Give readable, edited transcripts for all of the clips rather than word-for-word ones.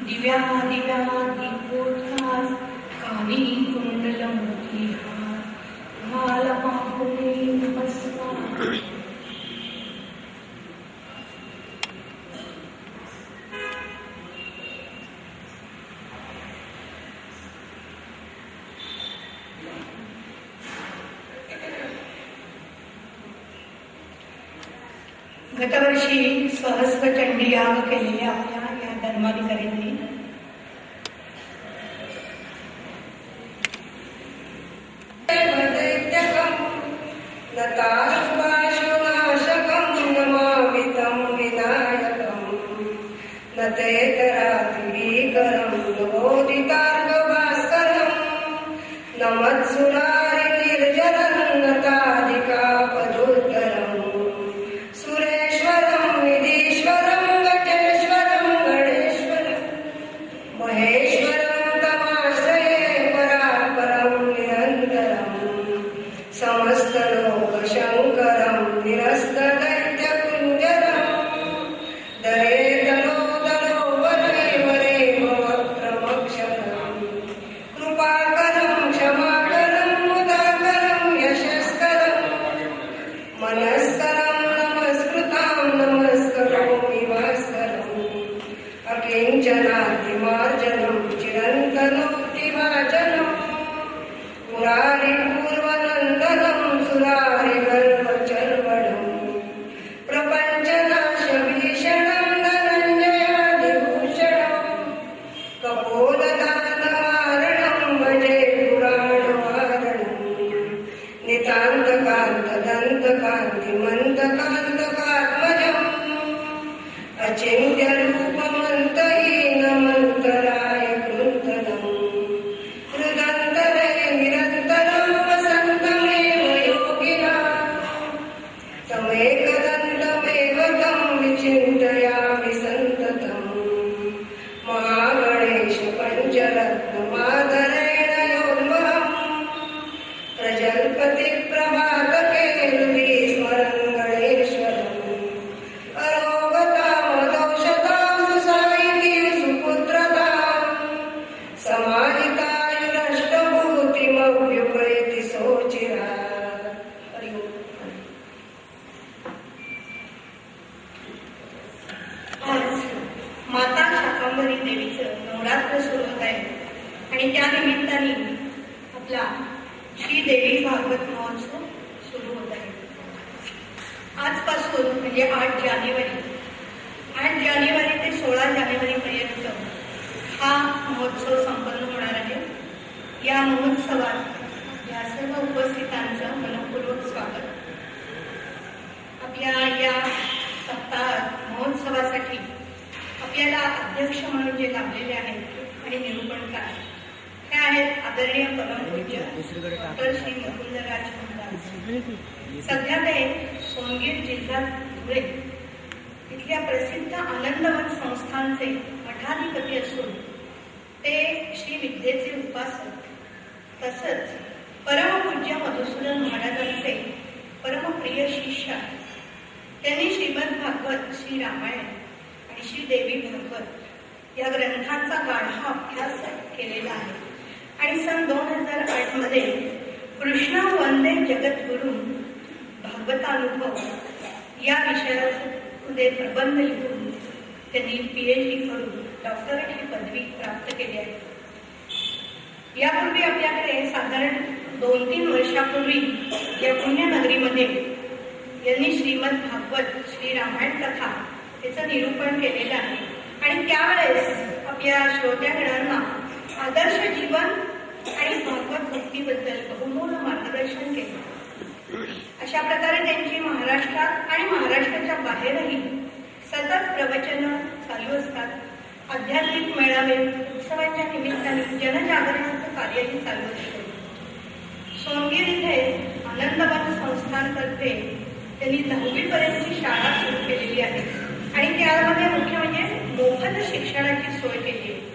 दिव्या दिव्या दीपोत्सार काली कुंडल मोती हार घाल मागुनी नमस्कार. गतवर्षी सहस्र चंडी याग केलेल्या आपल्या या धर्माधिकाऱ्यांनी सध्या ते सोनगीर जिल्ह्यात धुळे इथल्या प्रसिद्ध आनंदवन संस्थांचे मठाधिपती असून ते श्री विद्येचे उपासक तसंच परमपूज्य मधुसूदन महाराजांचे परमप्रिय शिष्य. त्यांनी श्रीमद भागवत, श्री रामायण आणि श्री देवी भागवत या ग्रंथांचा गाढा अभ्यास केलेला आहे आणि सन 2008 मध्ये कृष्ण वंदे जगद्गुरु भागवतानुभव या विषयाचे प्रबंध लिहून त्यांनी PhD करून डॉक्टरेट ही पदवी प्राप्त केली आहे. यापूर्वी आपल्याकडे साधारण 2-3 वर्षापूर्वी या पुण्यनगरीमध्ये यांनी श्रीमद भागवत, श्री रामायण कथा त्याचं निरूपण केलेलं आहे आणि त्यावेळेस आपल्या श्रोत्यागणांना आदर्श जीवन आणि भागवत भक्तीबद्दल बहुमोल मार्गदर्शन केलं. अशा प्रकारे त्यांची महाराष्ट्रात आणि महाराष्ट्राच्या बाहेरही सतत प्रवचन चालू असतात. आध्यात्मिक मेळावे, उत्सवाच्या निमित्ताने जनजागरणाचं कार्यही चालू असतं. सोनगीर इथे आनंदवन संस्थांतर्फे त्यांनी 10वी पर्यंतची शाळा सुरू केलेली आहे आणि त्यामध्ये मुख्य म्हणजे मोफत शिक्षणाची सोय केली आहे.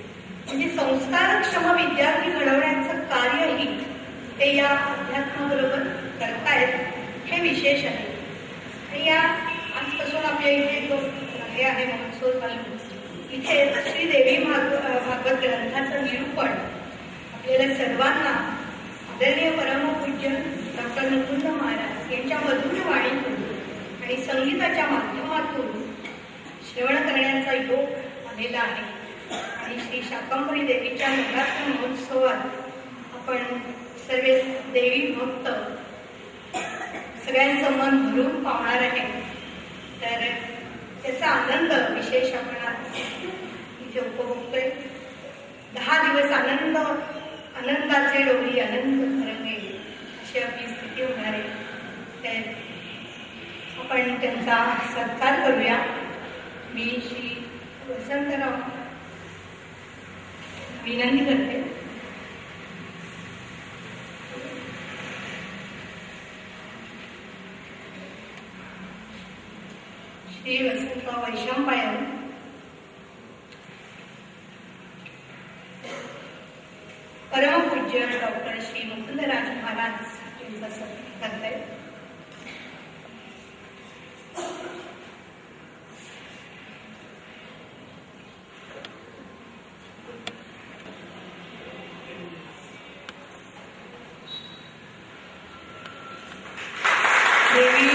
म्हणजे संस्कारक्षम विद्यार्थी घडवण्याचं कार्यही ते या अध्यात्माबरोबर करतायत, हे विशेष आहे. आणि या आजपासून आपल्या इथे जो हे आहे महोत्सव चालू इथे श्री देवी भागवत ग्रंथाचं निरूपण आपल्याला सर्वांना आदरणीय परमपूज्य डॉक्टर मुकुंद महाराज यांच्या मधुर वाणीतून आणि संगीताच्या माध्यमातून श्रवण करण्याचा योग आलेला आहे. आणि श्री शाकंभरी देवीच्या नवरात्र महोत्सवात आपण सर्व देवी भक्त सगळ्यांचं मन भरून पावणार आहे. तर त्याचा आनंद विशेष आपण आज इथे उपभोगतोय. 10 दिवस आनंदाचे डोळी आनंद तरंगे अशी आपली स्थिती होणार आहे. तर आपण त्यांचा सत्कार करूया. मी श्री वसंतराव विनंती करते. श्री वसंतराव वैशंपायन परमपूज्य डॉक्टर श्री मुकुंदराज महाराज यांचा सत्कार करताय. देवी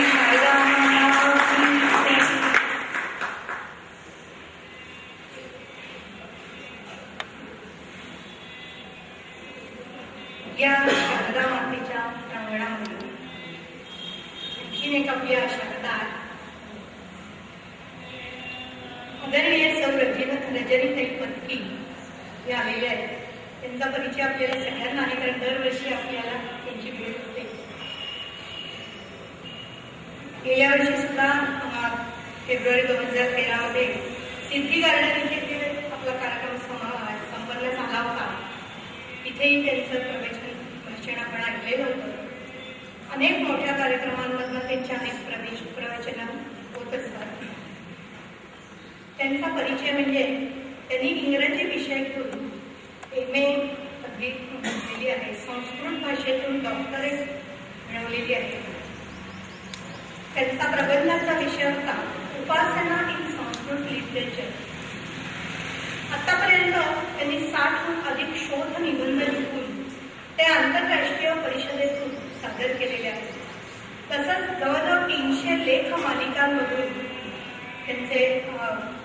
या शारदा मातेच्या प्रांगणामध्ये आणखीन एक आपल्या शारदा आदरणीय सौ रजनीताई पत्की हे आलेले आहेत. त्यांचा परिचय आपल्याला सगळ्यांना आहे, कारण दरवर्षी आपल्याला त्यांची भेट होते. गेल्या वर्षी सुद्धा फेब्रुवारी 2013 मध्ये सिद्धी गार्डन इथे आपला कार्यक्रम संपन्न झाला होता. इथेही त्यांचं भाषण आपण ऐकलेलं होतं. अनेक मोठ्या कार्यक्रमांमधून त्यांचे अनेक प्रवचन होत असतात. त्यांचा परिचय म्हणजे त्यांनी इंग्रजी विषयातून MA पदवी मिळवलेली आहे. संस्कृत भाषेतून डॉक्टरेट मिळवलेली आहे. त्यांचा प्रबंधाचा विषय होता उपासना इन संस्कृत लिटरेचर. आतापर्यंत त्यांनी 60हून अधिक शोध निबंध लिहून ते आंतरराष्ट्रीय परिषदेतून सादर केलेले आहेत. तसंच जवळजवळ 300 लेख मालिकांमधून त्यांचे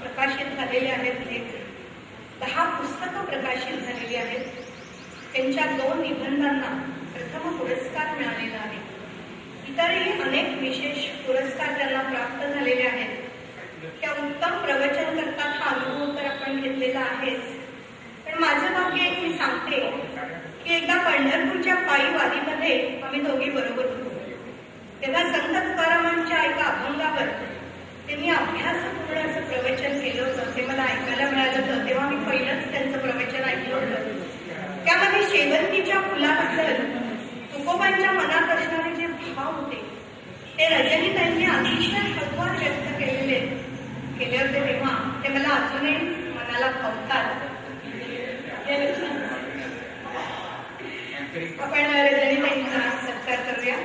प्रकाशित झालेले आहेत लेख. 10 पुस्तकं प्रकाशित झालेली आहेत. त्यांच्या 2 निबंधांना प्रथम पुरस्कार मिळालेला आहे. इतरही अनेक विशेष पुरस्कार त्यांना प्राप्त झालेले आहेत. त्या उत्तम प्रवचन करतात हा अनुभव तर आपण घेतलेला आहेच. पण माझं भाग्य एक मी सांगते की एकदा पंढरपूरच्या पायी वारीमध्ये आम्ही दोघी बरोबर होतो. तेव्हा संत तुकारामांच्या एका अभंगावर त्यांनी अभ्यासपूर्ण असं प्रवचन केलं होतं. ते मला ऐकायला मिळालं होतं. तेव्हा मी पहिलंच त्यांचं प्रवचन ऐकलं होतं. त्यामध्ये शेवंतीच्या फुलाबद्दल तुकोबांच्या मनात असणारे जे भाव होते ते रजनीताईंनी अतिशय हळूवार व्यक्त केले होते. तेव्हा ते मला अजूनही मनाला भावतात. आपण रजनीताईंचा सत्कार करूया.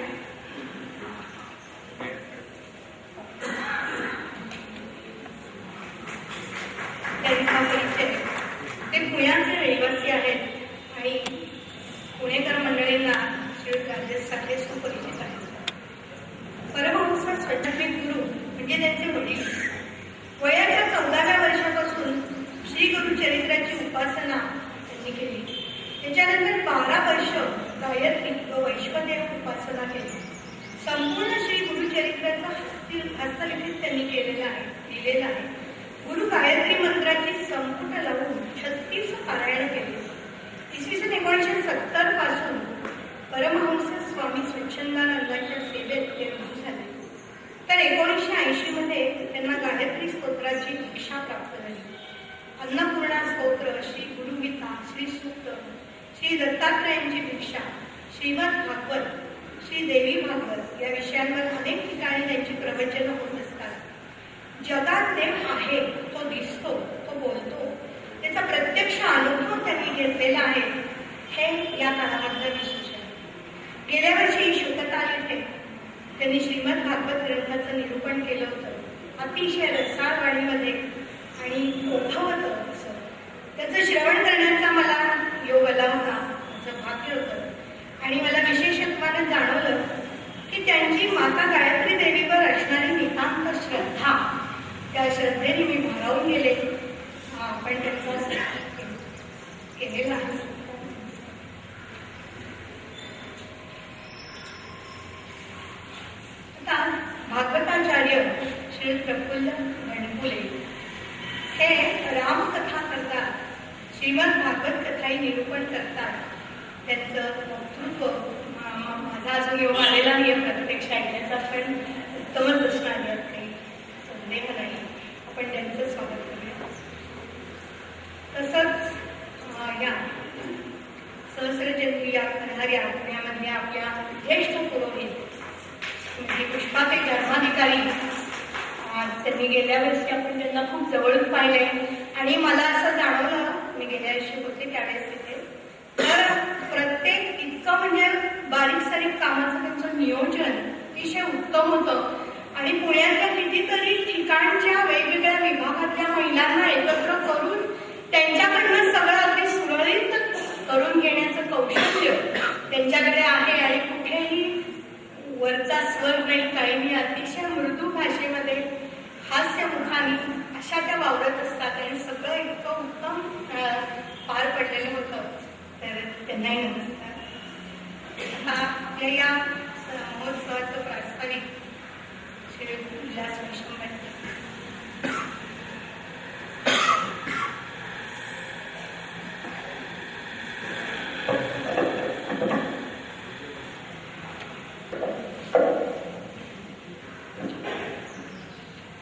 त्यांचा परिचय ते पुण्याचे रहिवासी आहेत आणि पुणेकर मंडळींना श्री सुपरिचित आहेत. परमहंस स्वच्छतेत गुरु म्हणजे त्यांचे वडील. वयाच्या 14व्या वर्षापासून श्री गुरुचरित्राची उपासना त्यांनी केली. त्याच्यानंतर 12 वर्ष गायत्री व वैश्वदेव उपासना केली. संपूर्ण श्री गुरुचरित्राचा हस्तलिखित त्यांनी केलेला आहे, लिहिलेला आहे. गुरु गायत्री मंत्राची संपुट लावून 36 पारायण केले. इसवी सन 1970 पासून परमहंस स्वामी स्वच्छंदानंदांच्या सेवेत ते रुजू झाले. तर 1980 मध्ये त्यांना गायत्री स्तोत्राची दीक्षा प्राप्त झाली. अन्नपूर्णा स्तोत्र, श्री गुरुगीता, श्री सूक्त, श्री दत्तात्रयांची दीक्षा, श्रीमद भागवत, श्री देवी भागवत या विषयांवर अनेक ठिकाणी त्यांची प्रवचनं होत असतात. जगात देव आहे, तो दिसतो, तो बोलतो, त्याचा प्रत्यक्ष अनुभव त्यांनी घेतलेला आहे. हे या कालामधलं विशेष आहे. गेल्या वर्षी शुकताल येथे त्यांनी श्रीमद भागवत ग्रंथाचं निरूपण केलं होतं. अतिशय रसाळ वाणीमध्ये आणि ओघवतं असं. त्याचं श्रवण करण्याचा मला योग आला होता, असं भाग्य होतं. आणि मला विशेषत्वानं जाणवलं की त्यांची माता गायत्री देवीवर असणारी नितांत श्रद्धा, त्या श्रद्धेने मी भारावून गेले. आपण त्यांचा केलेला आहे. आता भागवताचार्य श्री प्रफुल्ल गणपुले हे रामकथा करतात, श्रीमद भागवत कथाही निरूपण करतात. त्यांचं वक्तृत्व माझा अजून योग आलेला नाही प्रत्यक्ष ऐकण्याचा, पण उत्तमच असणार यात काही संदेह नाही. आपण त्यांचं स्वागत करूया. तसंच या सहस्रजन्मी करणाऱ्या पुण्यामधल्या आपल्या ज्येष्ठ पुरोहित म्हणजे पुष्पाचे धर्माधिकारी, त्यांनी गेल्या वर्षी आपण त्यांना खूप जवळून पाहिले आणि मला असं जाणवलं, मी गेल्या वर्षी होते त्यावेळेस तिथे, तर प्रत्येक इतकं म्हणजे बारीक सारीक कामाचं त्यांचं नियोजन अतिशय उत्तम होतं. आणि पुण्यातल्या कितीतरी ठिकाणच्या वेगवेगळ्या विभागातल्या महिलांना एकत्र करून त्यांच्याकडनं सगळं अगदी सुरळीत करून घेण्याचं कौशल्य त्यांच्याकडे आहे. आणि कुठेही वरचा स्वर नाही, काही नाही, अतिशय मृदू भाषेमध्ये हास्यमुखाने अशा त्या वावरत असतात आणि सगळं इतकं उत्तम पार पडलेलं होतं. तर त्यांनाही नमस्कार. आता आपल्या या महोत्सवाचं प्रास्ताविक श्री उल्हास विष्णुमठ.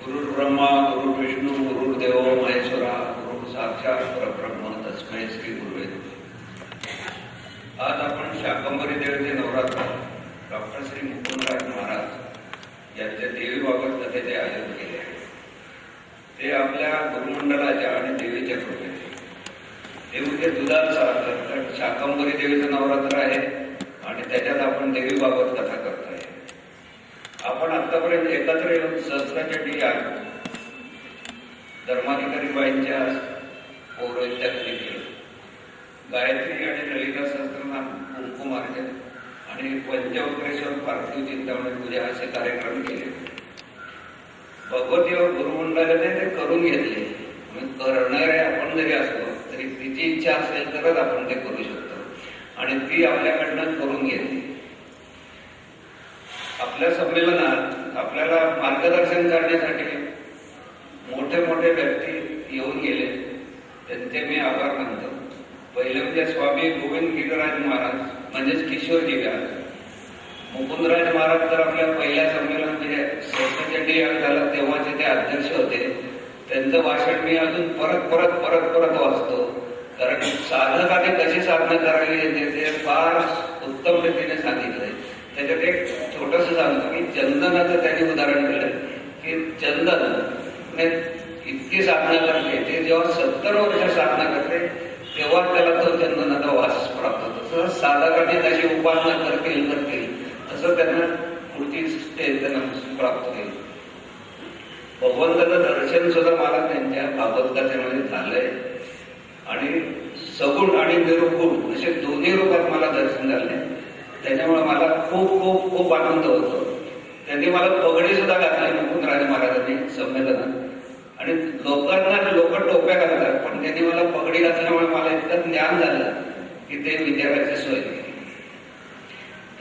गुरुर्ब्रह्मा गुरुर्विष्णू गुरुर्देव महेश्वरा गुरु साक्षात परब्रह्म तस्मै श्री गुरुवे. आज आपण शाकंभरी देवीचे नवरात्र डॉक्टर श्री मुकुंदराज महाराज यांच्या देवी बाबत कथेचे आयोजन केले आहे. ते आपल्या गुरुमंडळाच्या आणि देवीच्या कृपेने देवीचे दुधात साधन शाकंभरी देवीचं नवरात्र आहे आणि त्याच्यात आपण देवी बाबत कथा करतोय. आपण आतापर्यंत एकत्र येऊन सहस्राचंडी या धर्माधिकारी बाईंच्या पौरोहित्याखाली केलं. गायत्री आणि ललिता सहस्त्रनाम कुंकुमार्जन आणि पंचवक्रेश्वर पार्थिव चिंतामणी पूजा असे कार्यक्रम केले. भगवती व गुरुमंडळाने ते करून घेतले. करणारे आपण जरी असलो तरी तिची इच्छा असेल तरच आपण ते करू शकतो आणि ती आपल्याकडनं करून घेतली. आपल्या संमेलनात आपल्याला मार्गदर्शन करण्यासाठी मोठे मोठे व्यक्ती येऊन गेले, त्यांचे मी आभार मानतो. पहिले म्हणजे स्वामी गोविंद गिरीराज महाराज म्हणजेच किशोरजी व्यास. मुकुंदराज महाराज तर आपल्या पहिल्या संमेलन म्हणजे सहस्रचंडी याग झाला तेव्हाचे ते अध्यक्ष होते. त्यांचं भाषण मी अजून परत परत परत परत वाचतो, कारण साधकाने कशी साधना करावी ते फार उत्तम रीतीने सांगितलंय. त्याच्यात एक छोटस सांगतो की चंदनाचं त्यांनी उदाहरण दिलं की चंदन इतकी साधना करते, ते जेव्हा 70 वर्ष साधना करते तेव्हा त्याला तो चंदनाचा वास प्राप्त होतो. तसं साधकाने कशी उपासना करतील तसं त्यांना पुढची स्टेज त्यांना प्राप्त होईल. भगवंताचं दर्शन सुद्धा मला त्यांच्या भागवत कथेमध्ये झालंय आणि सगुण आणि निर्गुण असे दोन्ही रूपात मला दर्शन झाले. त्याच्यामुळे मला खूप खूप खूप आनंद होतो. त्यांनी मला पगडी सुद्धा घातली मुकुंदराज महाराजांनी संमेलनात आणि लोक टोप्या घालतात, पण त्यांनी मला पगडी घातल्यामुळे मला इतकं ज्ञान झालं की ते विचारायची सोय केली.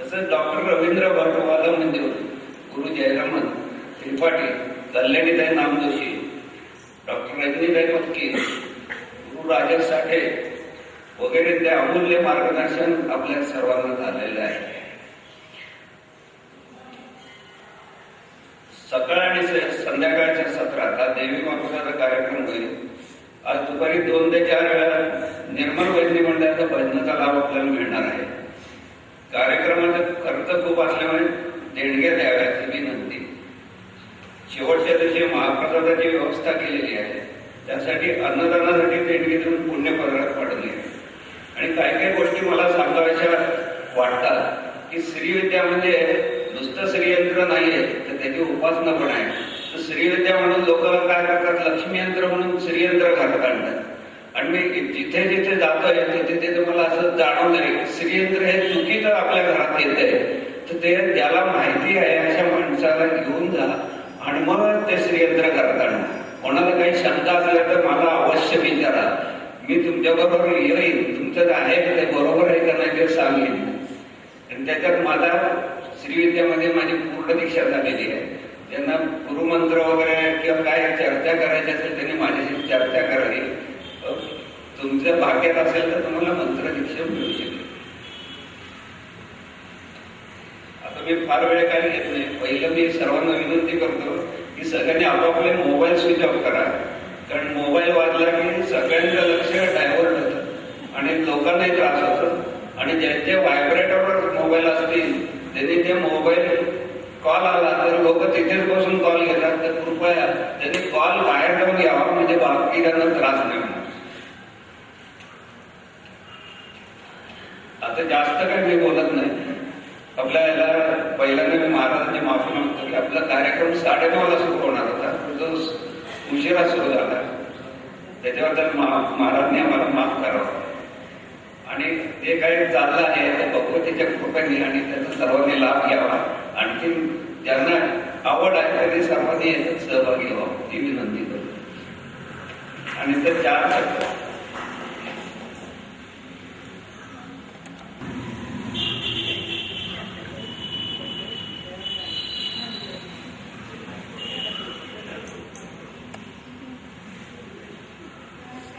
तसंच डॉक्टर रवींद्र भट्टवाला मंजूर, गुरु जयरामन त्रिपाठी, कल्याणीताई नामजोशी, डॉक्टर रजनीताई मक्की, गुरु राजेश साठे वगैरे ते अमूल्य मार्गदर्शन आपल्या सर्वांना झालेलं आहे. सकाळ आणि संध्याकाळच्या सत्रात हा देवी मागोसाचा कार्यक्रम होईल. आज दुपारी 2 ते 4 वेळा निर्मल वैद्य मंडळाचा भजनाचा लाभ आपल्याला मिळणार आहे. कार्यक्रमाचा खर्च खूप असल्यामुळे देणग्या द्याव्याची विनंती. शेवटच्या दिवशी महाप्रसादाची व्यवस्था केलेली आहे, त्यासाठी अन्नदानासाठी देणगी देऊन पुण्यपदरात पडली आहे. आणि काही काही गोष्टी मला सांगायच्या वाटतात की श्रीविद्या म्हणजे नुसतं श्रीयंत्र नाहीये, तर त्याची उपासना पण आहे. तर श्रीविद्या म्हणून लोक काय करतात, लक्ष्मी यंत्र म्हणून श्रीयंत्र घरात आणतात. आणि मी जिथे जिथे जातोय तिथे तुम्हाला असं जाणवलंय की श्रीयंत्र हे चुकीचं आपल्या घरात येत आहे. तर ते ज्याला माहिती आहे अशा माणसाला घेऊन जा आणि मग ते श्रीयंत्र घरात आणा. कोणाला काही शंका असल्या तर मला अवश्य विचारा, मी तुमच्याबरोबर येईन, तुमचं आहे ते बरोबर आहे का नाही ते सांगेन. आणि त्याच्यात माझा श्रीविद्यामध्ये माझी पूर्ण दीक्षा झालेली आहे. ज्यांना गुरुमंत्र वगैरे किंवा काय चर्चा करायची असेल त्यांनी माझ्याशी चर्चा करावी. तुमच्या भाग्यात असेल तर तुम्हाला मंत्र दीक्षा मिळू शकेल. आता मी फार वेळ काही घेत नाही. पहिलं मी सर्वांना विनंती करतो की सगळ्यांनी आपापले मोबाईल स्विच ऑफ करा. कारण मोबाईल वाजला की सगळ्यांचं लक्ष डायव्हर्ट होतं आणि लोकांनाही त्रास होतो. आणि ज्यांच्या व्हायब्रेटरवर मोबाईल असतील त्यांनी ते मोबाईल कॉल आला तर लोक तिथेच बसून कॉल घेतात. तर कृपया त्यांनी कॉल बाहेर ठेवून घ्यावा, म्हणजे बाकी त्यांना त्रास नाही होणार. आता जास्त काही मी बोलत नाही. आपल्या याला पहिल्यांदा मी महाराजांची माफी मागतो की आपला कार्यक्रम 9:30ला सुरू होणार होता, जो उशिरा सुरू झाला. त्याच्याबद्दल महाराजांनी आम्हाला माफ करावं. आणि जे काही चाललं आहे ते भगवतीच्या कृपेने आणि त्याचा सर्वांनी लाभ घ्यावा. आणखी ज्यांना आवड आहे त्यांनी सर्वांनी याच्यात सहभागी व्हावं ही विनंती करतो. आणि ते 4 शब्द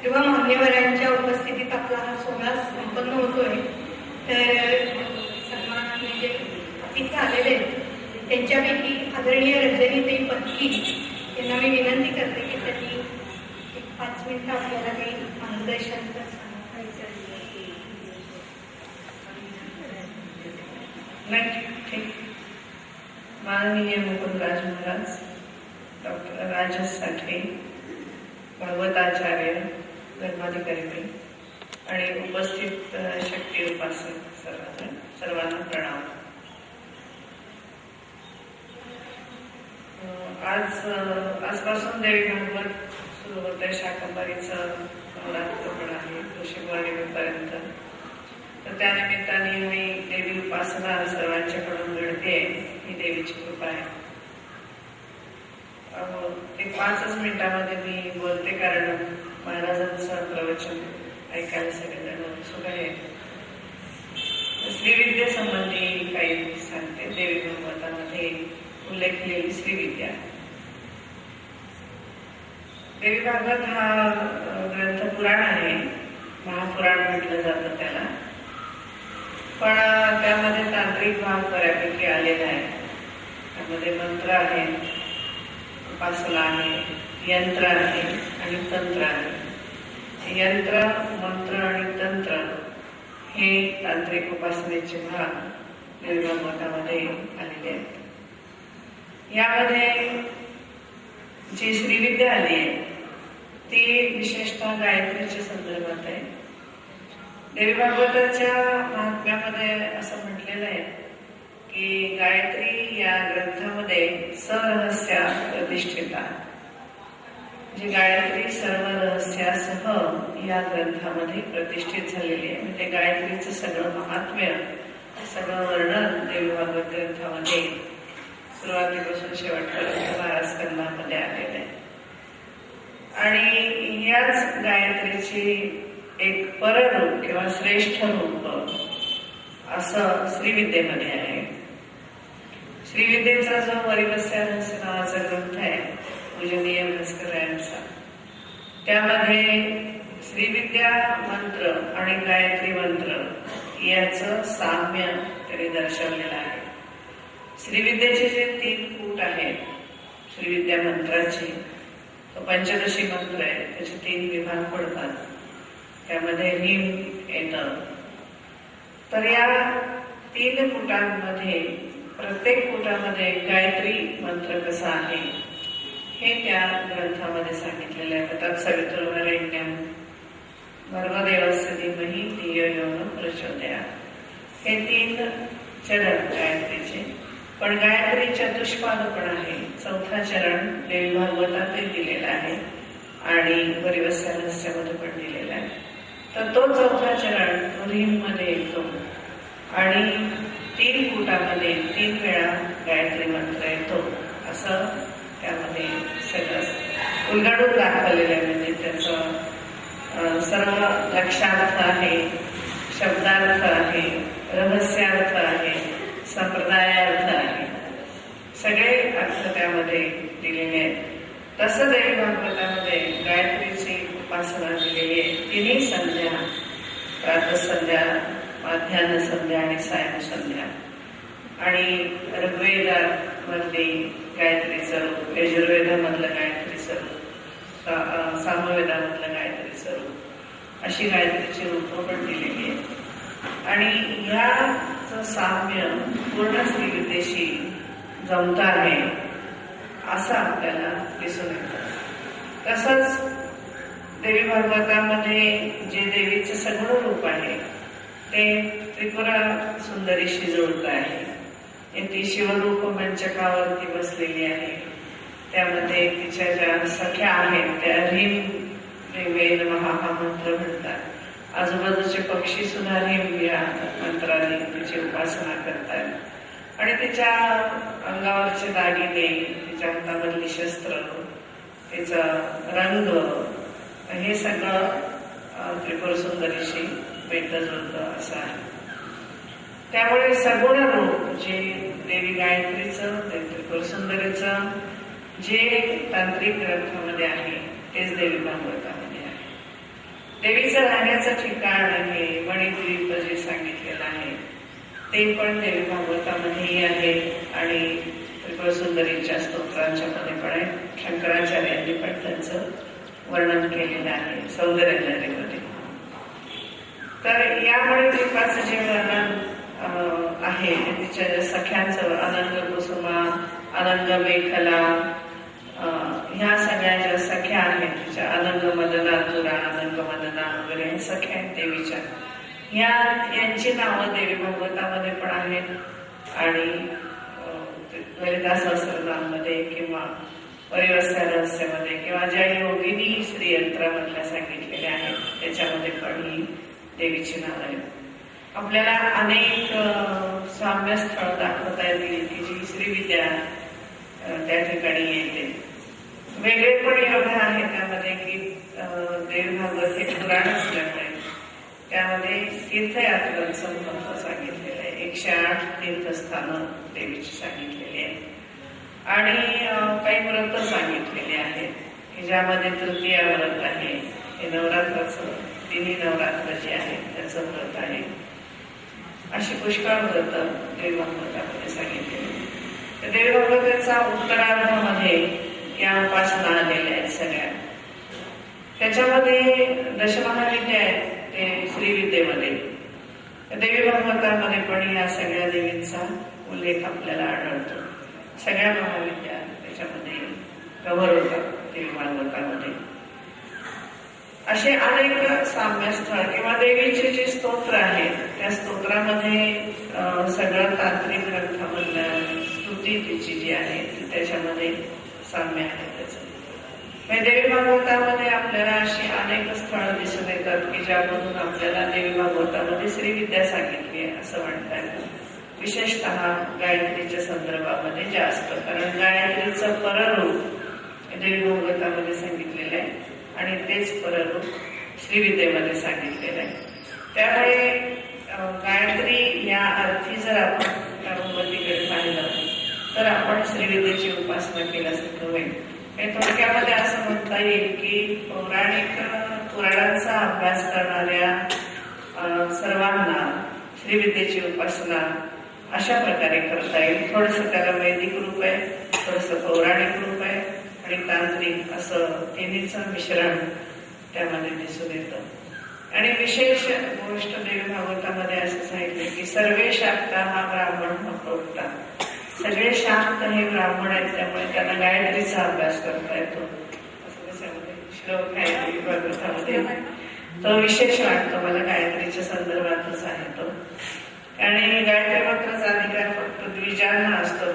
तेव्हा मान्यवरांच्या उपस्थितीत आपला हा सोहळा संपन्न होतोय. तर सन्माननीय जे अतिथी आलेले त्यांच्यापैकी आदरणीय रजनीताई पत्की यांना मी विनंती करते की त्यांनी 5 मिनिटं आपल्याला काही मार्गदर्शन ठीक. माननीय मुकुंदराज महाराज, डॉक्टर राजस साठे, भागवताचार्य, धर्माधिकारी आणि उपस्थित शक्ती उपासक सर्वांना प्रणाम. आजपासून देवी भागवत सुरू होते. शाकंभरीचं नवरात्र पण आहे ऋषिपौर्णिमेपर्यंत. तर त्यानिमित्ताने मी देवी उपासना सर्वांच्याकडून घडते. ही देवीची कृपा आहे. एक 5 मिनिटांमध्ये मी बोलते, कारण महाराजांचं प्रवचन ऐकायला सगळेजण उत्सुक आहे. श्रीविद्येसंबंधी काही सांगते. देवी भागवतामध्ये उल्लेखलेली श्रीविद्या. देवी भागवत हा ग्रंथ पुराण आहे. महापुराण म्हटलं जातं त्याला. पण त्यामध्ये तांत्रिक भाग बऱ्यापैकी आलेला आहे. त्यामध्ये मंत्र आहे, उपासना आहे, यंत्र आहे आणि तंत्र आहे. यंत्र, मंत्र आणि तंत्र हे तांत्रिक उपासनेचे भाग देवी भागवतामध्ये आलेले आहेत. यामध्ये जी श्रीविद्या आली आहे ती विशेषतः गायत्रीच्या संदर्भात आहे. देवी भागवताच्या महात्म्यामध्ये असं म्हटलेलं आहे की गायत्री या ग्रंथामध्ये सरहस्या प्रतिष्ठिता. जी गायत्री सर्व रहस्यासह या ग्रंथामध्ये प्रतिष्ठित झालेली आहे. म्हणजे गायत्रीचं सगळं महात्म्य, सगळं वर्णन देवी भागवत ग्रंथामध्ये सुरुवातीपासून शेवटपर्यंत 12 स्कंदामध्ये आलेलं आहे. आणि याच गायत्रीची एक पररूप किंवा श्रेष्ठ रूप असं श्रीविद्येमध्ये आहे. श्रीविद्येचा जो वरिवस्या रहस्य नावाचा ग्रंथ आहे पूजनीय भास्कर यांचा, त्यामध्ये श्रीविद्या मंत्र आणि गायत्री मंत्र याचं साम्य त्यांनी दर्शवलेलं आहे. श्रीविद्येचे जे 3 कूट आहेत श्रीविद्या मंत्राचे, तो पंचदशी मंत्र आहे. त्याचे 3 विभाग पडतात. त्यामध्ये रीम येतं. तर या 3 कूटांमध्ये प्रत्येक कूटामध्ये गायत्री मंत्र कसा आहे हे त्या ग्रंथामध्ये सांगितलेलं आहे. तत् सवितुर्वरेण्यं भर्गदेवस्य धीमहि धियो यो नः प्रचोदयात्. हे 3 चरण गायत्रीचे पण गायत्री चतुष्पाद पण आहे. चौथा चरण देवी भागवतातही दिलेला आहे आणि परिवत्सरहस्यामध्ये पण दिलेला आहे. तर तो चौथा चरण तो मध्ये येतो आणि 3 फुटामध्ये 3 वेळा गायत्री मंत्र येतो. असं त्यामध्ये सगळं उलगडून दाखवलेलं आहे. म्हणजे त्याचं सर्व लक्षार्थ आहे, शब्दार्थ आहे, रहस्यार्थ आहे, संप्रदायार्थ आहे, सगळे अर्थ त्यामध्ये दिलेले आहेत. तसं देवी भागवतामध्ये गायत्रीची उपासना दिलेली आहे. 3 संध्या, प्रातःसंध्या, माध्यान्ह संध्या आणि सायं संध्या. आणि ऋग्वेदामध्ये गायत्रीचं रूप, यजुर्वेदामधलं गायत्रीचं रूप, सामवेदामधलं गायत्रीचं रूप, अशी गायत्रीची रूपं पण दिलेली आहेत. आणि ह्याचं साम्य पूर्ण श्रीविद्येशी जमतं आहे असं आपल्याला दिसून येतं. तसंच देवी भागवतामध्ये जे देवीचं सगळं रूप आहे ते त्रिपुरा सुंदरीशी जुळतं आहे. ती शिवरूप मंचकावरती बसलेली आहे. त्यामध्ये तिच्या ज्या सख्या आहेत त्या ह्रीम वेद महा हा मंत्र म्हणतात. आजूबाजूचे पक्षी सुद्धा ह्रीम या मंत्राने तिची उपासना करतात. आणि तिच्या अंगावरचे दागिने, तिच्या हातामधली शस्त्र, तिचा रंग, हे सगळं त्रिपुर सुंदरीशी भेटत होतं असं आहे. त्यामुळे सगुण रूप जे देवी गायत्रीचं, त्रिपुर सुंदरीचं जे तांत्रिक ग्रंथामध्ये आहे तेच देवी भागवतामध्ये आहे. देवीचं राहण्याचं ठिकाण हे मणिद्वीप जे सांगितलेलं आहे ते पण देवी भागवतामध्येही आहे आणि त्रिपुर सुंदरीच्या स्तोत्रांच्या मध्ये पण आहे. शंकराचार्यांनी पण त्यांचं वर्णन केलेलं आहे सौंदर्यलहरीमध्ये. तर या मणिद्वीपाचं जे वर्णन आहे तिच्या सख्यांचं, अनंग कुसुमा, अनंग मेखला, ह्या सगळ्या ज्या सख्या आहेत तिच्या, अनंग मदना तुरा, अनंग मदना वगैरे सख्या आहेत देवीच्या, यांची नावं देवी भागवतामध्ये पण आहेत आणि ललिता सहस्रनाममध्ये किंवा परिवत्सरहस्यामध्ये किंवा ज्या योगिनी श्रीयंत्रामधल्या सांगितलेल्या आहेत त्याच्यामध्ये पण ही देवीची नावं आहेत. आपल्याला अनेक साम्य स्थळ दाखवता येतील की जी श्रीविद्या त्या ठिकाणी येते. वेगळे पण एवढं आहे त्यामध्ये की देवी भागवत हे पुराण असल्यामुळे त्यामध्ये तीर्थयात्रांचं महत्व सांगितलेलं आहे. 108 तीर्थस्थानं देवीची सांगितलेली आहेत आणि काही व्रत सांगितलेले आहेत की ज्यामध्ये तृतीया व्रत आहे, हे नवरात्राचं, तिन्ही नवरात्र जे आहे त्याचं व्रत आहे. अशी पुष्कळ व्रत देवी भागवतामध्ये सांगितलेली. तर देवी भागवताचा उत्तरार्धामध्ये या उपासना आलेल्या आहेत सगळ्या. त्याच्यामध्ये दशमहाविद्या आहेत ते श्रीविद्येमध्ये. देवी भागवतामध्ये पण या सगळ्या देवींचा उल्लेख आपल्याला आढळतो. सगळ्या महाविद्या त्याच्यामध्ये कव्हर होतात देवी भागवतामध्ये. असे अनेक साम्यस्थळ किंवा देवीचे जे स्तोत्र आहेत त्या स्तोत्रामध्ये सगळं तांत्रिक ग्रंथामधल्या स्तुती तिची जी आहे ती त्याच्यामध्ये साम्य आहे. त्याचं देवी भागवतामध्ये आपल्याला अशी अनेक स्थळं दिसून येतात की ज्यामधून आपल्याला देवी भागवतामध्ये श्रीविद्या सांगितली आहे असं म्हणता येतं. विशेषतः गायत्रीच्या संदर्भामध्ये जास्त, कारण गायत्रीचं पररूप देवी भागवतामध्ये सांगितलेलं आहे आणि तेच पररूप श्रीविद्येमध्ये सांगितलेलं आहे. त्यामुळे गायत्री या अर्थी जर आपण भगवतीकडे पाहिलं तर आपण श्रीविद्येची उपासना केल्यासारखं होईल. थोडक्यामध्ये असं म्हणता येईल की पौराणिक पुराणांचा अभ्यास करणाऱ्या सर्वांना श्रीविद्येची उपासना अशा प्रकारे करता येईल. थोडंसं त्याला वैदिक रूप आहे, थोडंसं पौराणिक रूप आहे आणि तांत्रिक असं तिन्हीचं मिश्रण त्यामध्ये दिसून येतं. आणि विशेष गोष्ट देवी भागवतामध्ये असं सांगितलं की सर्वे शाक्ता हा ब्राह्मण हा प्रोक्ता. सगळे शाक्त हे ब्राह्मण आहेत त्यामुळे त्यांना गायत्रीचा अभ्यास करता येतो असं त्याच्यामध्ये श्लोक आहे देवी भागवतामध्ये. तो विशेष वाटतो मला, गायत्रीच्या संदर्भातच आहे तो. आणि गायत्री मंत्राचा अधिकार फक्त द्विजांना असतो,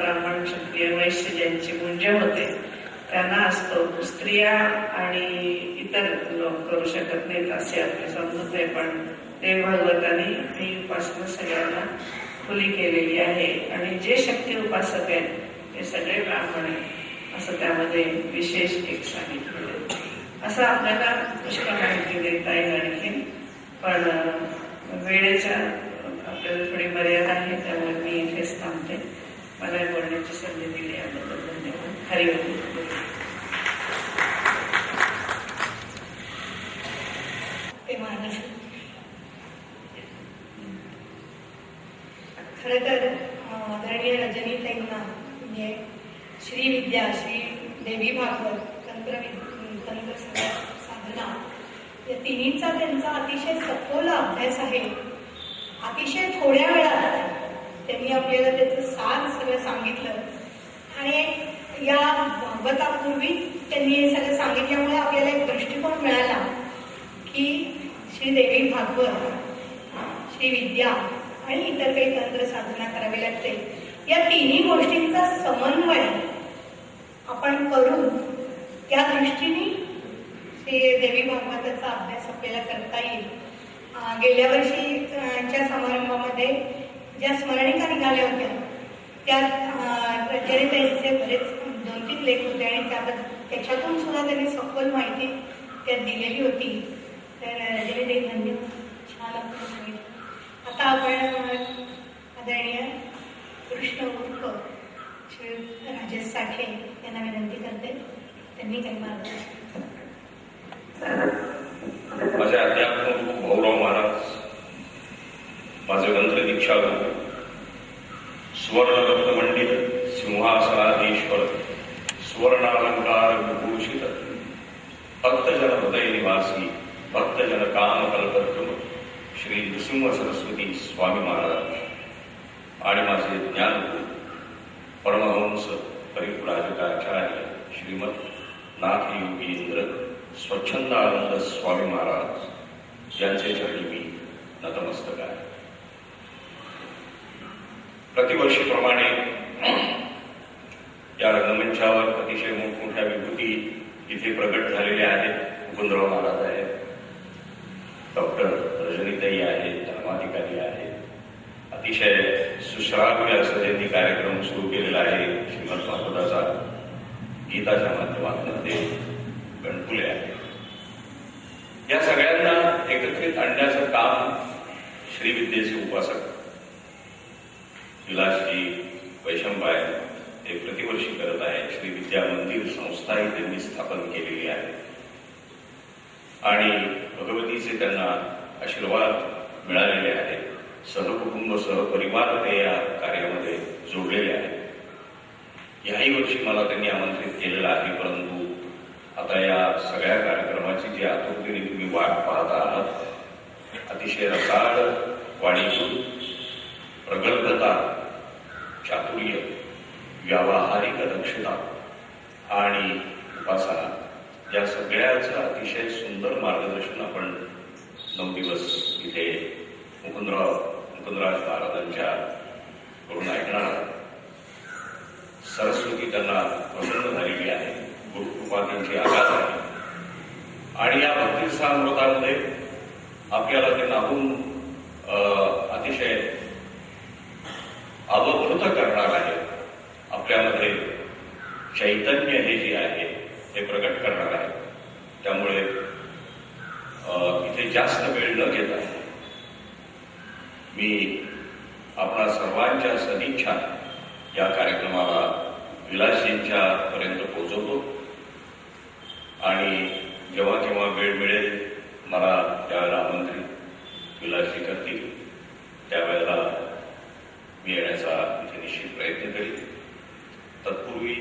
पूज्य होते त्यांना असतो. स्त्रिया आणि इतर लोक करू शकत नाहीत असे आपले समजूत आहे, पण देव भागवतांनी ही उपासना सगळ्यांना खुली केलेली आहे आणि जे शक्ती उपासक आहेत ते सगळे ब्राह्मण आहेत असं त्यामध्ये विशेष एक सांगितलेलं. असं आपल्याला पुष्कळ माहिती देता येईल आणखी, पण वेळेच्या आपल्याला थोडी मर्यादा आहे, त्यामुळे मी इथेच थांबते. मला बोलण्याची संधी दिली याबद्दल धन्यवाद. हरिओम. खरं तर आदरणीय रजनीताईंना म्हणजे श्री विद्या, श्री देवी भागवत, तंत्र साधना या तिन्हीचा त्यांचा अतिशय सखोल अभ्यास आहे. अतिशय थोड्या वेळात त्यांनी आपल्याला त्याचं सार सगळं सांगितलं आणि या भागवतापूर्वी त्यांनी हे सगळं सांगितल्यामुळे आपल्याला एक दृष्टिकोन मिळाला की श्री देवी भागवत, श्री विद्या आणि इतर काही तंत्र साधना करावी लागते. या तिन्ही गोष्टींचा समन्वय आपण करून त्या दृष्टीने श्री देवी भागवताचा अभ्यास आपल्याला करता येईल. गेल्या वर्षीच्या समारंभामध्ये ज्या स्मरणिका निघाल्या होत्या त्यात रजनीताईंचे बरेच 2-3 लेख होते आणि त्याच्यातून सुद्धा त्यांनी सखोल माहिती त्यात दिलेली होती. तर रजनीताई धन्यवाद, छान आपण सांगितलं. आता आपण आदरणीय कृष्ण उर्फ श्री राजेश साठे यांना विनंती करते, त्यांनी काही मार्गदर्शन. माझे अध्यात्म गौरव महाराज, माझे मंत्र दीक्षा गुरु, सुवर्ण रत्नमंडित सिंहासनाधीश्वर, सुवर्णालंकार विभूषित, भक्तजन हृदय निवासी, भक्तजन काम कल्पद्रुम श्री नृसिंह सरस्वती स्वामी महाराज आणि माझे ज्ञानगुरु परमहंस परिव्राजकाचार्य श्रीमद नाथ योगींद्र स्वच्छंदानंद स्वामी महाराज यांचे चरणी मी नतमस्तक आहे. प्रतिवर्षीप्रमाणे या रंगमंचावर अतिशय मोठमोठ्या विभूती इथे प्रगट झालेल्या आहेत. मुकुंदराव महाराज आहेत, डॉक्टर रजनीताई आहेत, धर्माधिकारी आहेत. अतिशय सुश्राव्य असं त्यांनी कार्यक्रम सुरू केलेला आहे श्रीमद भागवताचा. गीताच्या माध्यमातून ते गणपुले आहेत. या सगळ्यांना एकत्रित आणण्याचं काम श्री विद्येचे उपासक विलासजी वैशंपाय हे प्रतिवर्षी करत आहेत. श्री विद्या मंदिर संस्थाही त्यांनी स्थापन केलेली आहे आणि भगवतीचे त्यांना आशीर्वाद मिळालेले आहेत. सहकुटुंब सहपरिवार ते या कार्यामध्ये जोडलेले आहेत. याही वर्षी मला त्यांनी आमंत्रित केलेलं आहे, परंतु आता या सगळ्या कार्यक्रमाची जी आतुरतेने तुम्ही वाट पाहत आहात, अतिशय रसाळ वाणीतून प्रगल्भता, चातुर्य, व्यावहारिक दक्षता आणि उपासना या सगळ्याचं अतिशय सुंदर मार्गदर्शन आपण 9 दिवस इथे मुकुंदराज महाराजांच्या कडून ऐकणार आहोत. सरस्वती त्यांना प्रसन्न झालेली आहे, गुरुकृपा त्यांची आघात आहे आणि या भक्तिरसामृतामध्ये आपल्याला ते नाहून अतिशय अवभूत करणार आहे. आपल्यामध्ये चैतन्य हे जे आहे ते प्रकट करणार आहे. त्यामुळे इथे जास्त वेळ न घेता मी आपल्या सर्वांच्या सदिच्छा या कार्यक्रमाला विलासजींच्या पर्यंत पोहोचवतो आणि जेव्हा केव्हा वेळ मिळेल मला त्यावेळेला आमंत्रित विलासजी करतील, त्यावेळेला मी येण्याचा इथे निश्चित प्रयत्न करीन. तत्पूर्वी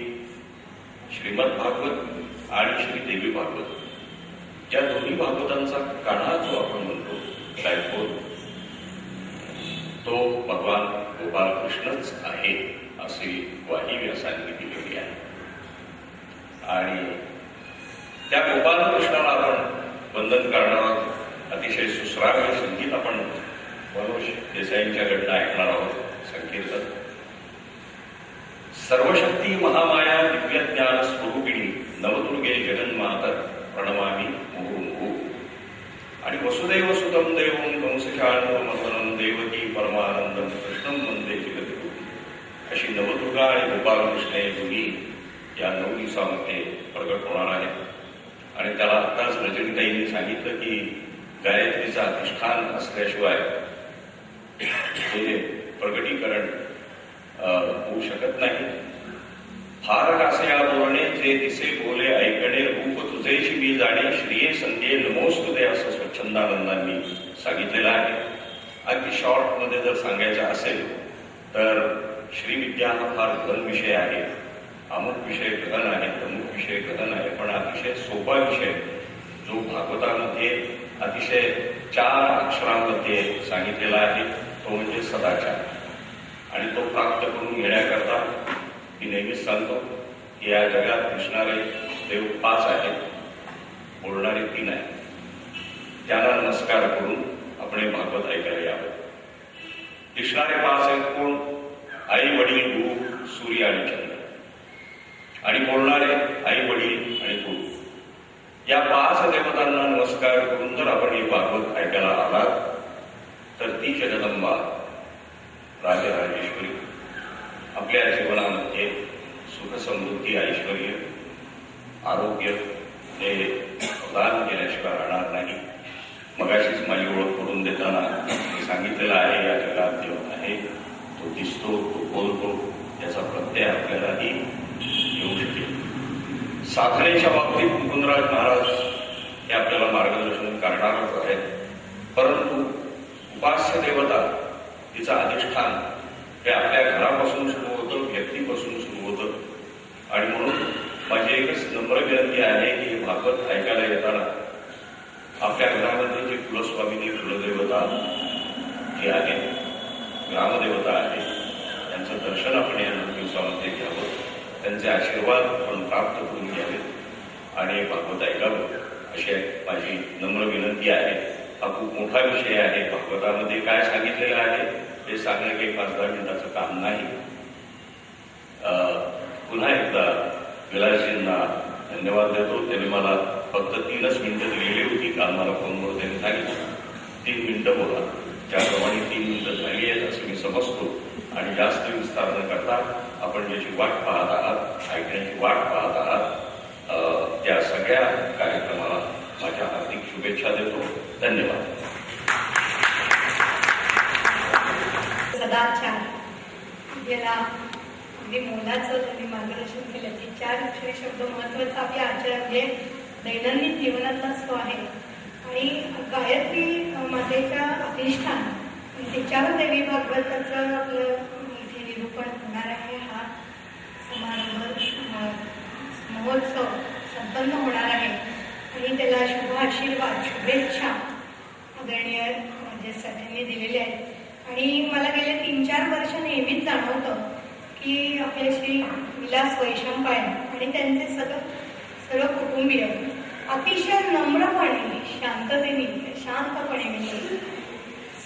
श्रीमद भागवत आणि श्री देवी भागवत या दोन्ही भागवतांचा काढा जो आपण म्हणतो टायफोन, तो भगवान गोपाल कृष्णच आहे अशी ग्वाही व्यासांनी दिलेली आहे. आणि त्या गोपाल कृष्णाला आपण वंदन करणार. अतिशय सुश्राव्य संगीत आपण मनोज देसाईंच्याकडनं ऐकणार आहोत. संकीर्तन सर्वशक्ती महामाया दिव्यज्ञान स्वरूपिणी नवदुर्गे जगन्मातर प्रणमामि मुहुर्मुहुः. आणि वसुदैव सुतं देवं कंसशान्तमर्दनं देवकी परमानंदम कृष्णं वंदे जगद्गुरुं. अशी नवदुर्गा आणि गोपालकृष्ण हे दोन्ही या 9 दिवसामध्ये प्रगट होणार आहे. आणि त्याला आत्ताच रजनीताईंनी सांगितलं की गायत्रीचा अधिष्ठान असल्याशिवाय हे प्रगटीकरण होऊ शकत नाही. फार कासया बोलणे जे दिसे बोले ऐकणे रूप तुझेशी मी जाणे श्रीये संगे नमोस्तुते असं स्वच्छंदानंदांनी सांगितलेलं आहे. अगदी शॉर्ट मध्ये जर सांगायचं असेल तर श्रीविद्या हा फार गहन विषय आहे. अमुक विषय गहन आहे, अमुक विषय गहन आहे, पण अतिशय सोपा विषय जो भागवतामध्ये अतिशय 4 अक्षरांमध्ये सांगितलेला आहे तो म्हणजे सदाचार. आणि तो प्राप्त करून घेण्याकरता मी नेहमीच सांगतो की या जगात दिसणारे देव 5 आहेत, बोलणारे 3 आहेत. त्यांना नमस्कार करून आपण हे भागवत ऐकायला यावं. दिसणारे 5 आहेत कोण? आई वडील गुरु सूर्य आणि चंद्र. आणि बोलणारे आई वडील आणि गुरु. या 5 देवतांना नमस्कार करून जर आपण हे भागवत ऐकायला आलात तर ती जगदंबा राजराजेश्वरी आपल्या जीवनामध्ये सुख समृद्धी ऐश्वर आरोग्य हे प्रदान केल्याशिवाय राहणार नाही. मगाशीच माझी ओळख करून देताना मी सांगितलेलं आहे या जगात देव आहे, तो दिसतो, तो बोलतो, याचा प्रत्यय आपल्यालाही येऊ शकेल. साधनेच्या बाबतीत मुकुंदराज महाराज हे आपल्याला मार्गदर्शन करणारच आहेत. परंतु उपास्य देवता तिचं अधिष्ठान हे आपल्या घरापासून सुरू होतं, व्यक्तीपासून सुरू होतं. आणि म्हणून माझी एकच नम्र विनंती आहे की भागवत ऐकायला येताना आपल्या घरामध्ये जी कुलस्वामिनी कुलदेवता जी आहे, ग्रामदेवता आहे, त्यांचं दर्शन आपण या 9 दिवसामध्ये घ्यावं, त्यांचे आशीर्वाद आपण प्राप्त करून घ्यावेत आणि भागवत ऐकावं अशी माझी नम्र विनंती आहे. हा खूप मोठा विषय आहे. भागवतामध्ये काय सांगितलेलं आहे हे सांगणं काही 5-10 मिनिटाचं काम नाही. पुन्हा एकदा विलासजींना धन्यवाद देतो. त्यांनी मला फक्त 3च मिनिटं दिलेली होती. काल मला फोनवर त्यांनी सांगितलं 3 मिनिटं बोला. त्याप्रमाणे 3 मिनिटं झाली आहेत असं मी समजतो. आणि जास्त विस्तार न करता आपण ज्याची वाट पाहत आहात, ऐकण्याची वाट पाहत आहात, त्या सगळ्या कार्यक्रमाला माझ्या हार्दिक शुभेच्छा देतो. धन्यवाद. सदाचार याला अगदी मोलाचं त्यांनी मार्गदर्शन केलं की 4 अक्षरी शब्द महत्वाचा आपल्या आचरण म्हणजे दैनंदिन जीवनातला तो आहे. आणि गायत्री मातेच्या अधिष्ठान त्याच्यावर देवी भागवताचं आपलं इथे निरूपण होणार आहे. हा समारंभ महोत्सव संपन्न होणार आहे आणि त्याला शुभ आशीर्वाद शुभेच्छा आदरणीय म्हणजे सगळ्यांनी दिलेले आहेत. आणि मला गेले 3-4 वर्ष नेहमीच जाणवतं की आपले श्री विलास वैशंपायन आणि त्यांचे सर्व कुटुंबीय अतिशय नम्रपणे शांततेने शांतपणे म्हणजे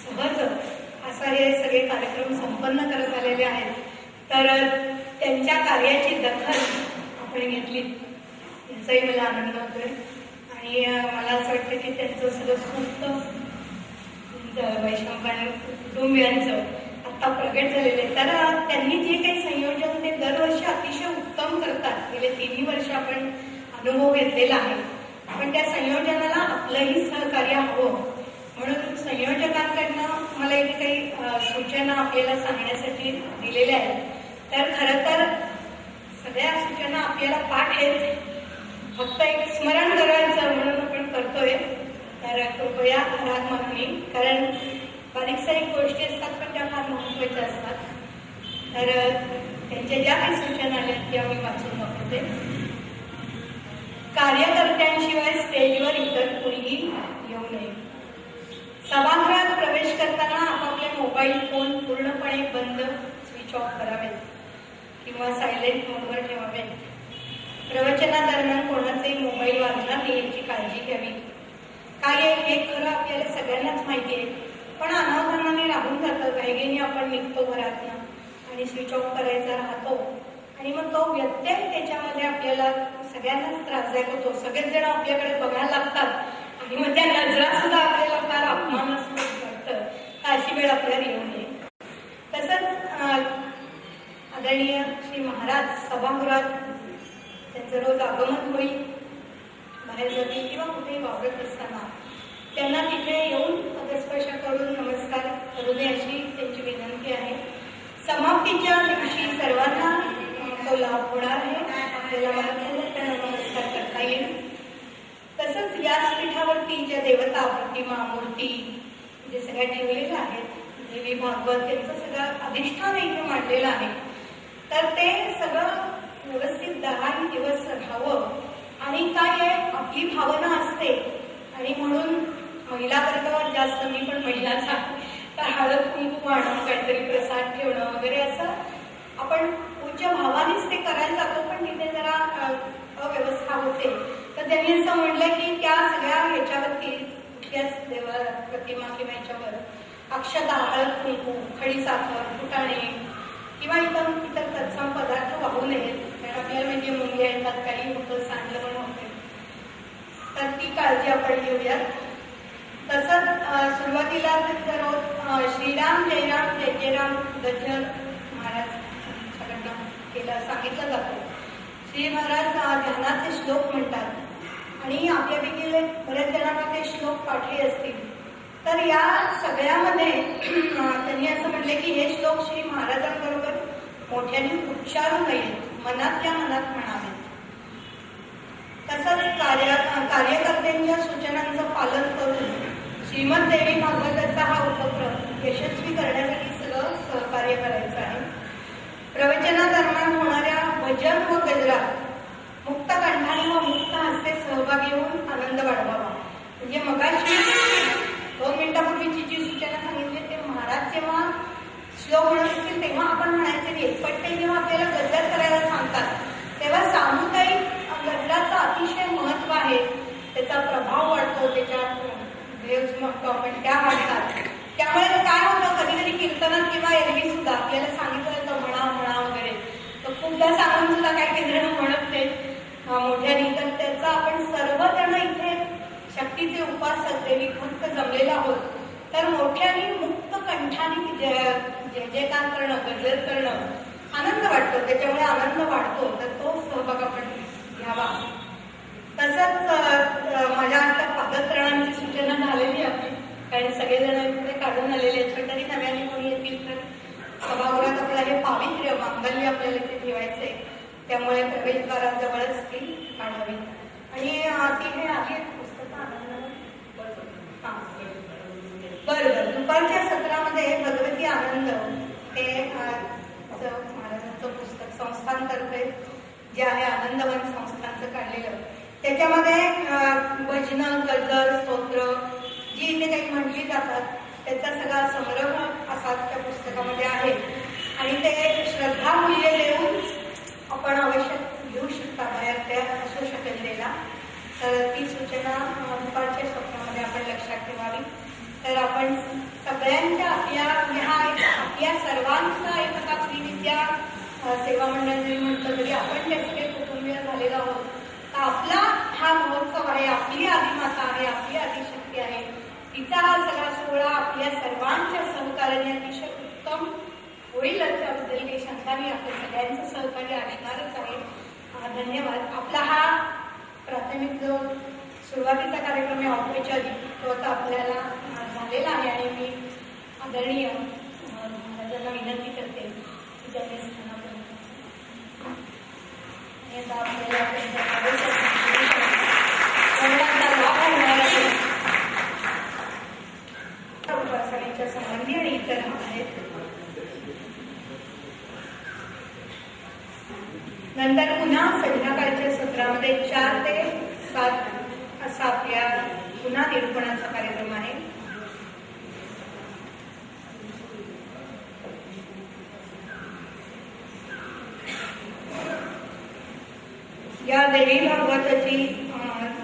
सहज असा हे सगळे कार्यक्रम संपन्न करत आलेले आहेत. तर त्यांच्या कार्याची दखल आपण घेतली याचाही मला आनंद होतोय. आणि मला असं वाटतं की त्यांचं सगळं सुप्त वैष्णव कुटुंबियांचं आता प्रगट झालेलं आहे. तर त्यांनी जे काही संयोजन ते दरवर्षी अतिशय उत्तम करतात. गेले 3 वर्ष आपण अनुभव घेतलेला आहे. पण त्या संयोजनाला आपलंही सहकार्य हवं म्हणून संयोजकांकडनं मला इथे काही सूचना आपल्याला सांगण्यासाठी दिलेल्या आहेत. तर खरं तर सगळ्या सूचना आपल्याला पाठ आहेत, फक्त एक स्मरण करायचं म्हणून आपण करतोय. तर कृपया राग मागणी, कारण बारीक सारीक गोष्टी असतात पण त्या फार महत्वाच्या असतात. तर त्यांच्या ज्या काही सूचना आल्या त्या मी वाचून दाखवते. कार्यकर्त्यांशिवाय स्टेजवर इतर कोणीही येऊ नये. सभागृहात प्रवेश करताना आपापले मोबाईल फोन पूर्णपणे बंद स्विच ऑफ करावेत किंवा सायलेंट मोडवर ठेवावेत. प्रवचनादरम्यान कोणाचाही मोबाईल वाजणार नाही याची काळजी घ्यावी. काय हे खरं आपल्याला सगळ्यांनाच माहिती आहे, पण अनावधानाने राहून जातं. घाईघाईने आपण निघतो घरातनं आणि स्विच ऑफ करायचा राहतो आणि मग तो व्यत्यय त्याच्यामध्ये आपल्याला सगळ्यांनाच त्रासदायक होतो. सगळेच जण आपल्याकडे बघायला लागतात आणि मग त्या नजरा सुद्धा आपल्याला फार अपमानास्पद वाटतं. अशी वेळ आपल्याला येऊ नये. तसंच आदरणीय श्री महाराज सभागृहात त्यांचं रोज आगमन होईल. बाहेर जातील किंवा कुठेही वावरत असताना त्यांना तिथे येऊन पदस्पर्श करून नमस्कार करू नये अशी त्यांची विनंती आहे. समाप्तीच्या दिवशी सर्वांना तो लाभ होणार आहे. आपल्याला मनपूर्वक त्यांना नमस्कार करता येईल. तसंच व्यासपीठावरती ज्या देवता प्रतिमा मूर्ती जे सगळ्या ठेवलेल्या आहेत, देवी भागवत त्यांचं सगळं अधिष्ठान इथे मांडलेलं आहे. तर ते सगळं व्यवस्थित 10 दिवस राहावं. आणि काय आहे, आपली भावना असते आणि म्हणून महिला वर्गावर जास्त, मी पण महिलाच आहे, तर हळद कुंकू आणून काहीतरी प्रसाद ठेवणं वगैरे असं आपण पूज्य भावानेच ते करायला जातो. पण तिथे जरा अव्यवस्था होते. तर त्यांनी असं म्हटलं की त्या सगळ्या ह्याच्यावरती कुठल्याच देवा प्रतिमा किंवा ह्याच्यावर अक्षता, हळद कुंकू, खडीसाखर, फुटाणे किंवा इतर तत्सम पदार्थ वाहू नयेत. कारण आपल्याला म्हणजे मुंग्या येतात, काही होतं, सांडलं पण होते. तर ती काळजी आपण घेऊयात. तसंच सुरुवातीला रोज श्रीराम जयराम जय जयराम गजर महाराजांकडनं केलं सांगितलं जातं. श्री महाराज ध्यानाचे श्लोक म्हणतात आणि आपल्यापैकी बऱ्याच जणांना ते श्लोक पाठी असतील. तर या सगळ्यामध्ये त्यांनी असं म्हटलं की हे श्लोक श्री महाराजांबरोबर मोठ्याने उच्चारू नयेत, मनातल्या मनात म्हणावेत. तसंच कार्यकर्त्यांच्या सूचनांचं पालन करून श्रीमद देवी भागवताचा हा उपक्रम यशस्वी करण्यासाठी सगळं सहकार्य करायचं आहे. प्रवचनादरम्यान होणाऱ्या भजन व गजरात मुक्त कंठाने व मुक्त हस्ते सहभागी होऊन आनंद वाढवावा. म्हणजे मगाशी 2 मिनिटापूर्वीची जी सूचना सांगितली ते महाराज जेव्हा श्लोक म्हणत असतील तेव्हा आपण म्हणायचे नाही. पण ते जेव्हा आपल्याला गजर करायला सांगतात तेव्हा सामुदायिक गजराचं अतिशय महत्व आहे. त्याचा प्रभाव वाढतो, त्याच्यात वेव्स म्हणतो आपण त्या वाढतात. त्यामुळे काय होतं, कधी कधी कीर्तनात किंवा एरवी सुद्धा आपल्याला सांगितलं जातं म्हणा म्हणा वगैरे, तर खूपदा सांगून सुद्धा काही काही जण म्हणत नाहीत मोठ्याने. तर त्याचा आपण सर्वजण इथे शक्तीचे उपासक देवी भक्त जमलेला आहोत. तर मोठ्याने मुक्त कंठाने जय जयकार करणं, गजर करणं आनंद वाटतो. त्याच्यामुळे आनंद वाढतो. तर तो सहभाग आपण घ्यावा. तसंच माझ्या आता पादत्राणांची सूचना झालेली आहे. कारण सगळेजण पुढे काढून आलेले आहेत. पण तरी नव्याने कोणी येतील तर सभागृहात आपल्याला हे पावित्र्य मांगल्य आपल्याला इथे ठेवायचंय. त्यामुळे प्रवेशद्वाराजवळच ती काढावी. आणि ती हे आली पुस्तकं आनंद बरोबर दुपारच्या सत्रामध्ये भगवती आनंद हे महाराजांचं पुस्तक संस्थांतर्फे जे आहे आनंदवन संस्थांचं काढलेलं, त्याच्यामध्ये भजन, गजर, स्तोत्र जी इथे काही म्हटली जातात त्याचा सगळा संग्रह असा त्या पुस्तकामध्ये आहे. आणि ते श्रद्धामूल्य देऊन आपण अवश्य घेऊ शकता. बाहेर त्या असू शकेल त्याला. तर ती सूचना दुपारच्या सत्रामध्ये आपण लक्षात ठेवावी. तर आपण सगळ्यांच्या आपल्या सर्वांचा एकता श्रीविद्या सेवा मंडळ जरी म्हटलं तरी आपण ते सगळे कुटुंबीय झालेलो आहोत. तर आपला हा महोत्सव आहे, आपली आदिमाता आहे, आपली आदिशक्ती आहे. तिचा हा सगळा सोहळा आपल्या सर्वांच्या सहकार्याने अतिशय उत्तम होईलच याबद्दल काही शंका नाही. आपल्या सगळ्यांचं सहकार्य असणारच आहे. धन्यवाद. आपला हा प्राथमिक जो सुरुवातीचा कार्यक्रम आहे ऑफिसच्या आधी तो आता आपल्याला झालेला आहे. आणि मी आदरणीय महाराजांना विनंती करते की त्यांनी स्थानापर्यंत उपासनेच्या संबंधी आणि इतर आहेत. नंतर पुन्हा संध्याकाळच्या सत्रामध्ये 4 ते 7 असा आपल्या पुन्हा निरूपणाचा कार्यक्रम आहे. या देवी भागवताची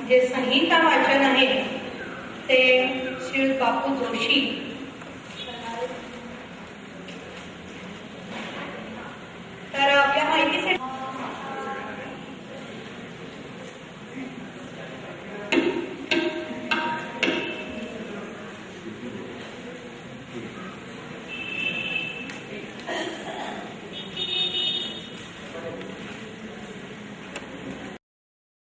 जे संहिता वाचन आहे ते श्री बापू जोशी